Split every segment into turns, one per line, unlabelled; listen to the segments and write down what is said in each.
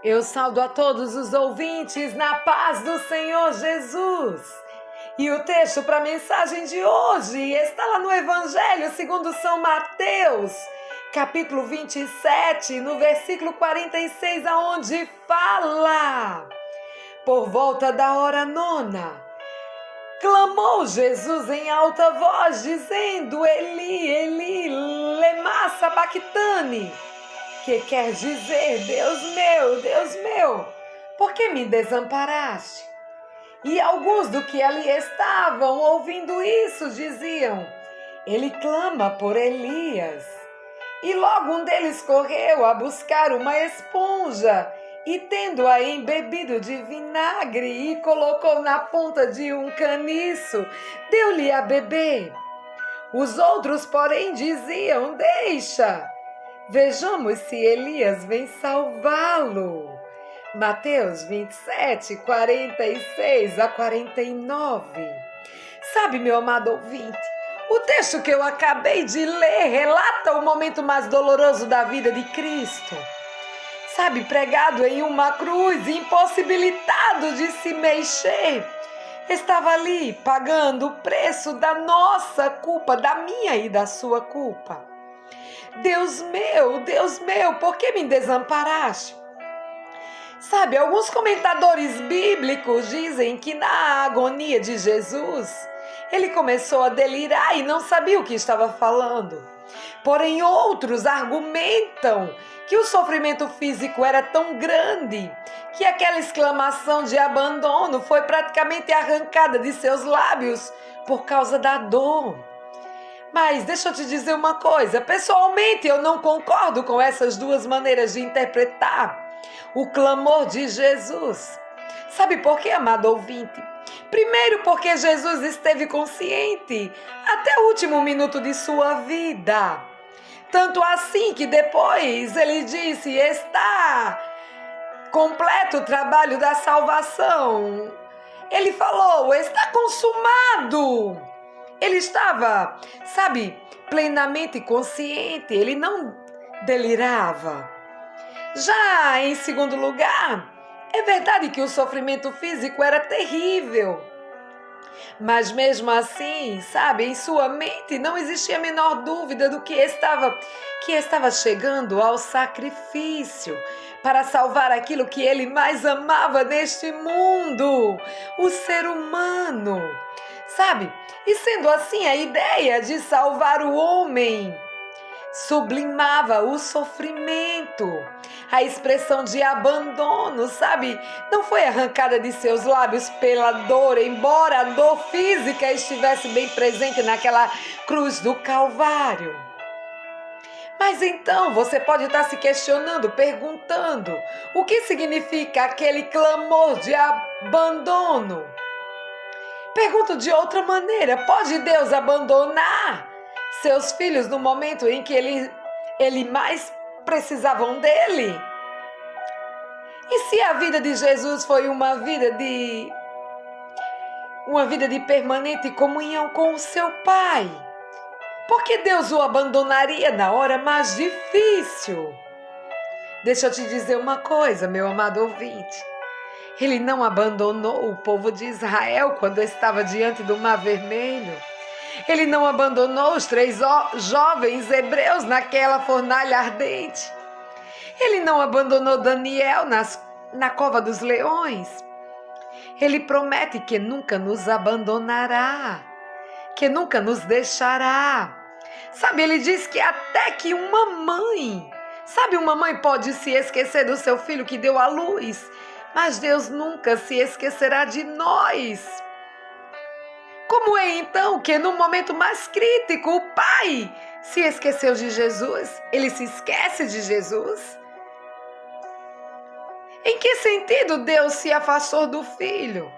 Eu saudo a todos os ouvintes na paz do Senhor Jesus. E o texto para a mensagem de hoje está lá no Evangelho segundo São Mateus, capítulo 27, no versículo 46, aonde fala: por volta da hora nona, clamou Jesus em alta voz, dizendo: Eli, Eli, lema sabachthani, que quer dizer: Deus meu, por que me desamparaste? E alguns do que ali estavam ouvindo isso diziam: ele clama por Elias. E logo um deles correu a buscar uma esponja e, tendo-a embebido de vinagre e colocou na ponta de um caniço, deu-lhe a beber. Os outros, porém, diziam: deixa, vejamos se Elias vem salvá-lo. Mateus 27, 46 a 49. Sabe, meu amado ouvinte, o texto que eu acabei de ler relata o momento mais doloroso da vida de Cristo. Sabe, pregado em uma cruz, impossibilitado de se mexer, estava ali pagando o preço da nossa culpa, da minha e da sua culpa. Deus meu, por que me desamparaste? Sabe, alguns comentadores bíblicos dizem que na agonia de Jesus, ele começou a delirar e não sabia o que estava falando. Porém, outros argumentam que o sofrimento físico era tão grande que aquela exclamação de abandono foi praticamente arrancada de seus lábios por causa da dor. Mas deixa eu te dizer uma coisa, pessoalmente eu não concordo com essas duas maneiras de interpretar o clamor de Jesus. Sabe por quê, amado ouvinte? Primeiro, porque Jesus esteve consciente até o último minuto de sua vida. Tanto assim que depois ele disse: está completo o trabalho da salvação. Ele falou: está consumado. Ele estava, sabe, plenamente consciente, ele não delirava. Já em segundo lugar, é verdade que o sofrimento físico era terrível. Mas mesmo assim, sabe, em sua mente não existia a menor dúvida do que estava chegando ao sacrifício para salvar aquilo que ele mais amava neste mundo, o ser humano. Sabe? E sendo assim, a ideia de salvar o homem sublimava o sofrimento. A expressão de abandono, sabe, não foi arrancada de seus lábios pela dor, embora a dor física estivesse bem presente naquela cruz do Calvário. Mas então você pode estar se questionando, perguntando: o que significa aquele clamor de abandono? Pergunto de outra maneira: pode Deus abandonar seus filhos no momento em que ele mais precisavam dele? E se a vida de Jesus foi uma vida de permanente comunhão com o seu Pai, por que Deus o abandonaria na hora mais difícil? Deixa eu te dizer uma coisa, meu amado ouvinte. Ele não abandonou o povo de Israel quando estava diante do Mar Vermelho. Ele não abandonou os 3 jovens hebreus naquela fornalha ardente. Ele não abandonou Daniel na cova dos leões. Ele promete que nunca nos abandonará, que nunca nos deixará. Sabe, ele diz que até que uma mãe pode se esquecer do seu filho que deu à luz, mas Deus nunca se esquecerá de nós. Como é então que no momento mais crítico o Pai se esqueceu de Jesus? Ele se esquece de Jesus? Em que sentido Deus se afastou do Filho?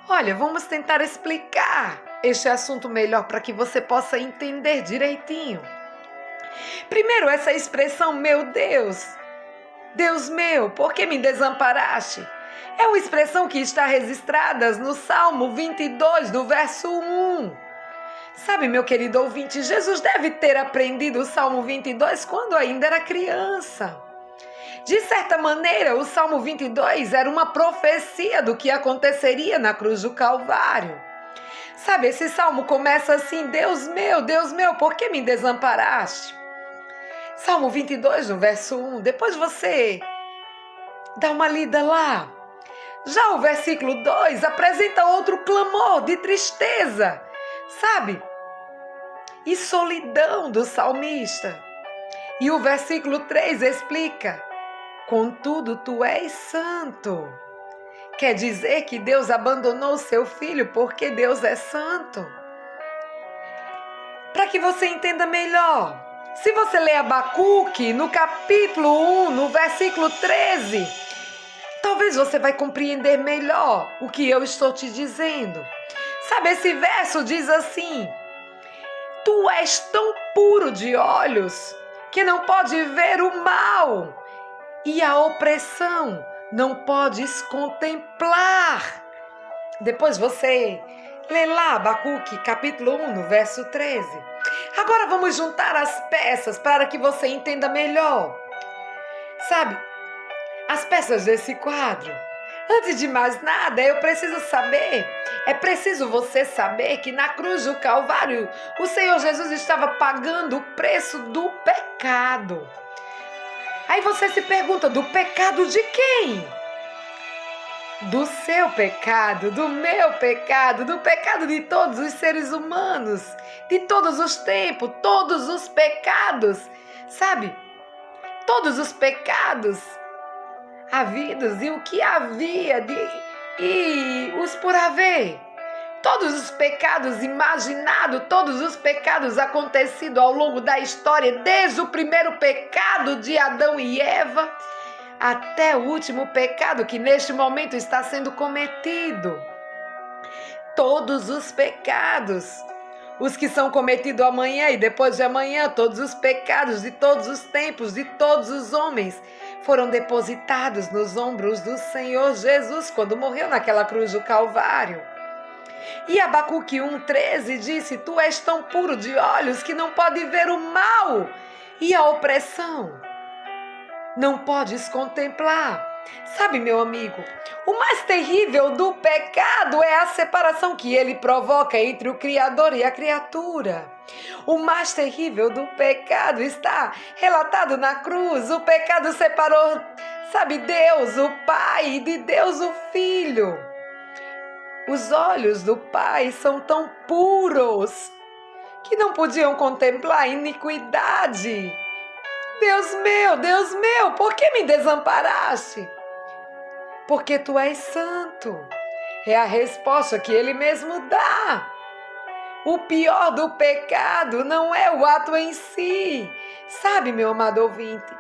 Olha, vamos tentar explicar este assunto melhor para que você possa entender direitinho. Primeiro, essa expressão meu Deus meu, por que me desamparaste? É uma expressão que está registrada no Salmo 22, no verso 1. Sabe, meu querido ouvinte, Jesus deve ter aprendido o Salmo 22 quando ainda era criança. De certa maneira, o Salmo 22 era uma profecia do que aconteceria na cruz do Calvário. Sabe, esse salmo começa assim: Deus meu, por que me desamparaste? Salmo 22, no verso 1, depois você dá uma lida lá. Já o versículo 2 apresenta outro clamor de tristeza, sabe? E solidão do salmista. E o versículo 3 explica: contudo, tu és santo. Quer dizer que Deus abandonou seu filho porque Deus é santo. Para que você entenda melhor, se você ler Abacuque no capítulo 1, no versículo 13, talvez você vai compreender melhor o que eu estou te dizendo. Sabe, esse verso diz assim: tu és tão puro de olhos que não pode ver o mal, e a opressão não podes contemplar. Depois você lê lá Abacuque, capítulo 1, no verso 13. Agora vamos juntar as peças para que você entenda melhor. Sabe, as peças desse quadro. Antes de mais nada, é preciso você saber que na cruz do Calvário, o Senhor Jesus estava pagando o preço do pecado. Aí você se pergunta: do pecado de quem? Do seu pecado, do meu pecado, do pecado de todos os seres humanos, de todos os tempos, todos os pecados, sabe? Todos os pecados havidos e o que havia e os por haver. Todos os pecados imaginados, todos os pecados acontecidos ao longo da história, desde o primeiro pecado de Adão e Eva, até o último pecado que neste momento está sendo cometido. Todos os pecados, os que são cometidos amanhã e depois de amanhã, todos os pecados de todos os tempos, de todos os homens, foram depositados nos ombros do Senhor Jesus quando morreu naquela cruz do Calvário. E Abacuque 1,13 disse: tu és tão puro de olhos que não pode ver o mal e a opressão não podes contemplar. Sabe, meu amigo, o mais terrível do pecado é a separação que ele provoca entre o Criador e a criatura. O mais terrível do pecado está relatado na cruz. O pecado separou, sabe, Deus, o Pai, de Deus, o Filho. Os olhos do Pai são tão puros que não podiam contemplar a iniquidade. Deus meu, por que me desamparaste? Porque tu és santo. É a resposta que ele mesmo dá. O pior do pecado não é o ato em si. Sabe, meu amado ouvinte,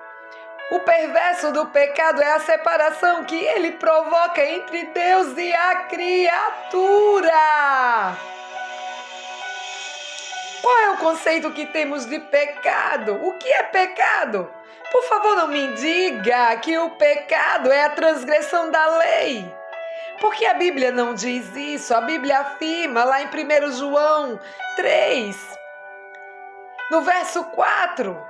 o perverso do pecado é a separação que ele provoca entre Deus e a criatura. Qual é o conceito que temos de pecado? O que é pecado? Por favor, não me diga que o pecado é a transgressão da lei. Porque a Bíblia não diz isso. A Bíblia afirma lá em 1 João 3, no verso 4.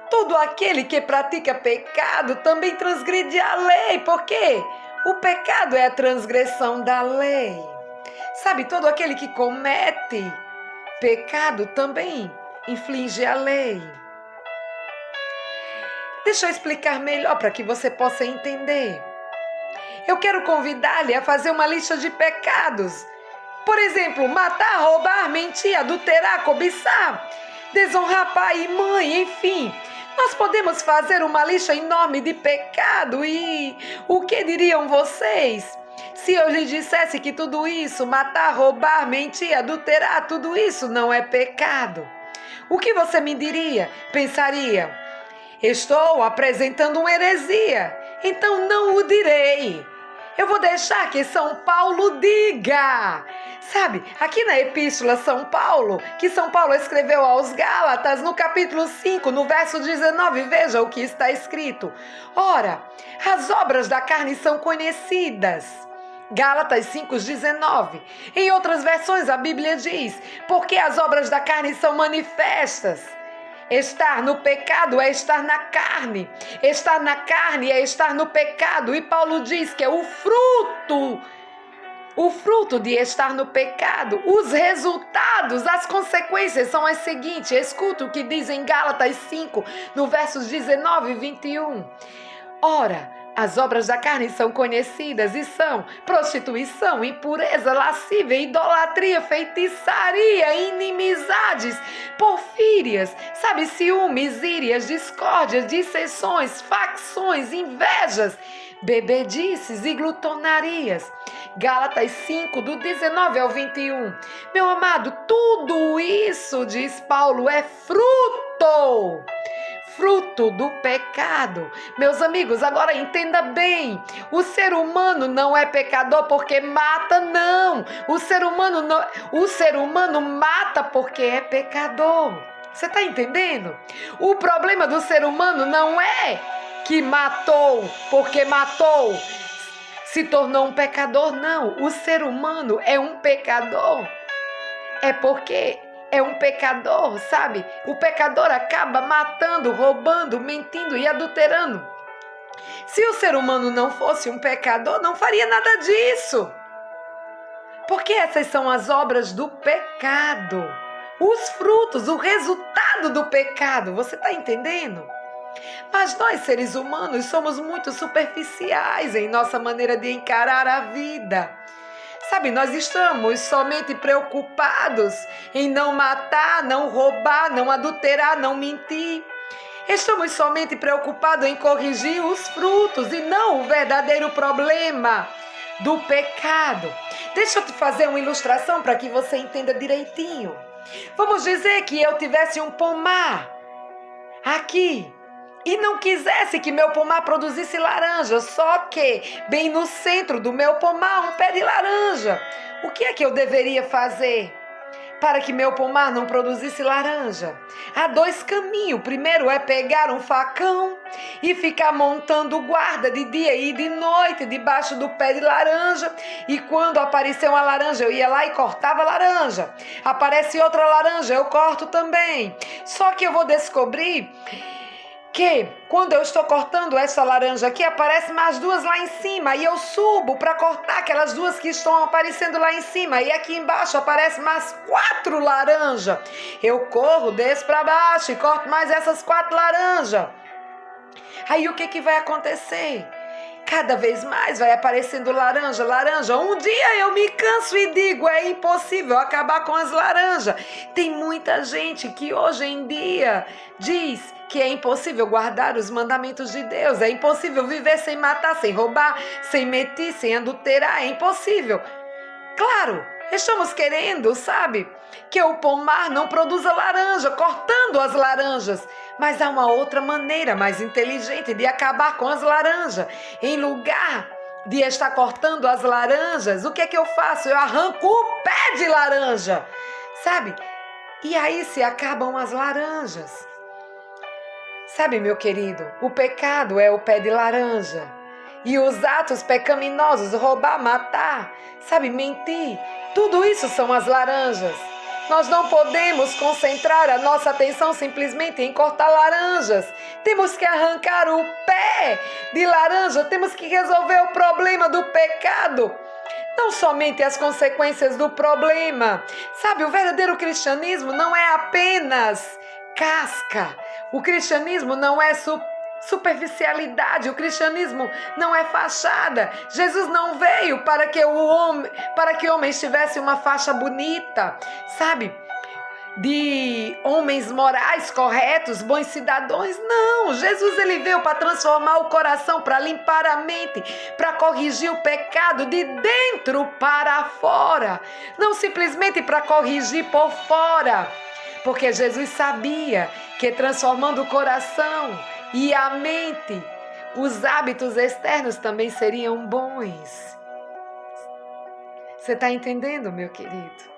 Todo aquele que pratica pecado também transgride a lei. Por quê? O pecado é a transgressão da lei. Sabe, todo aquele que comete pecado também inflige a lei. Deixa eu explicar melhor para que você possa entender. Eu quero convidar-lhe a fazer uma lista de pecados. Por exemplo, matar, roubar, mentir, adulterar, cobiçar, desonrar pai e mãe, enfim. Nós podemos fazer uma lista enorme de pecado e o que diriam vocês se eu lhe dissesse que tudo isso, matar, roubar, mentir, adulterar, tudo isso não é pecado? O que você me diria? Pensaria: estou apresentando uma heresia, então não o direi. Eu vou deixar que São Paulo diga. Sabe, aqui na Epístola que São Paulo escreveu aos Gálatas, no capítulo 5, no verso 19, veja o que está escrito. Ora, as obras da carne são conhecidas. Gálatas 5,19. Em outras versões a Bíblia diz: porque as obras da carne são manifestas. Estar no pecado é estar na carne. Estar na carne é estar no pecado. E Paulo diz que é o fruto de estar no pecado. Os resultados, as consequências são as seguintes. Escuta o que diz em Gálatas 5, no versos 19 e 21. Ora, as obras da carne são conhecidas e são prostituição, impureza, lascívia, idolatria, feitiçaria, inimizades, porfírias, ciúmes, írias, discórdias, dissensões, facções, invejas, bebedices e glutonarias. Gálatas 5, do 19 ao 21. Meu amado, tudo isso, diz Paulo, é fruto do pecado. Meus amigos, agora entenda bem, o ser humano não é pecador porque mata, não. O ser humano mata porque é pecador. Você está entendendo? O problema do ser humano não é que matou porque matou, se tornou um pecador, não. O ser humano é um pecador. É porque é um pecador, sabe? O pecador acaba matando, roubando, mentindo e adulterando. Se o ser humano não fosse um pecador, não faria nada disso. Porque essas são as obras do pecado. Os frutos, o resultado do pecado. Você está entendendo? Mas nós, seres humanos, somos muito superficiais em nossa maneira de encarar a vida. Nós estamos somente preocupados em não matar, não roubar, não adulterar, não mentir. Estamos somente preocupados em corrigir os frutos e não o verdadeiro problema do pecado. Deixa eu te fazer uma ilustração para que você entenda direitinho. Vamos dizer que eu tivesse um pomar aqui e não quisesse que meu pomar produzisse laranja, só que bem no centro do meu pomar um pé de laranja. O que é que eu deveria fazer para que meu pomar não produzisse laranja? Há dois caminhos. Primeiro é pegar um facão e ficar montando guarda de dia e de noite debaixo do pé de laranja, e quando apareceu uma laranja eu ia lá e cortava a laranja. Aparece outra laranja, eu corto também. Só que eu vou descobrir que quando eu estou cortando essa laranja aqui, aparecem mais duas lá em cima, e eu subo para cortar aquelas duas que estão aparecendo lá em cima, e aqui embaixo aparecem mais 4 laranjas. Eu corro, desço para baixo e corto mais essas 4 laranjas. Aí o que vai acontecer? Cada vez mais vai aparecendo laranja, laranja. Um dia eu me canso e digo, é impossível acabar com as laranjas. Tem muita gente que hoje em dia diz que é impossível guardar os mandamentos de Deus. É impossível viver sem matar, sem roubar, sem mentir, sem adulterar. É impossível. Claro, estamos querendo, que o pomar não produza laranja, cortando as laranjas. Mas há uma outra maneira mais inteligente de acabar com as laranjas. Em lugar de estar cortando as laranjas, o que é que eu faço? Eu arranco o pé de laranja, E aí se acabam as laranjas. Meu querido, o pecado é o pé de laranja. E os atos pecaminosos, roubar, matar, mentir, tudo isso são as laranjas. Nós não podemos concentrar a nossa atenção simplesmente em cortar laranjas. Temos que arrancar o pé de laranja, temos que resolver o problema do pecado. Não somente as consequências do problema. O verdadeiro cristianismo não é apenas casca. O cristianismo não é superficialidade, o cristianismo não é fachada. Jesus não veio para que o homem tivesse uma faixa bonita, de homens morais, corretos, bons cidadãos. Não, Jesus ele veio para transformar o coração, para limpar a mente, para corrigir o pecado de dentro para fora, não simplesmente para corrigir por fora, porque Jesus sabia que transformando o coração e a mente, os hábitos externos também seriam bons. Você está entendendo, meu querido?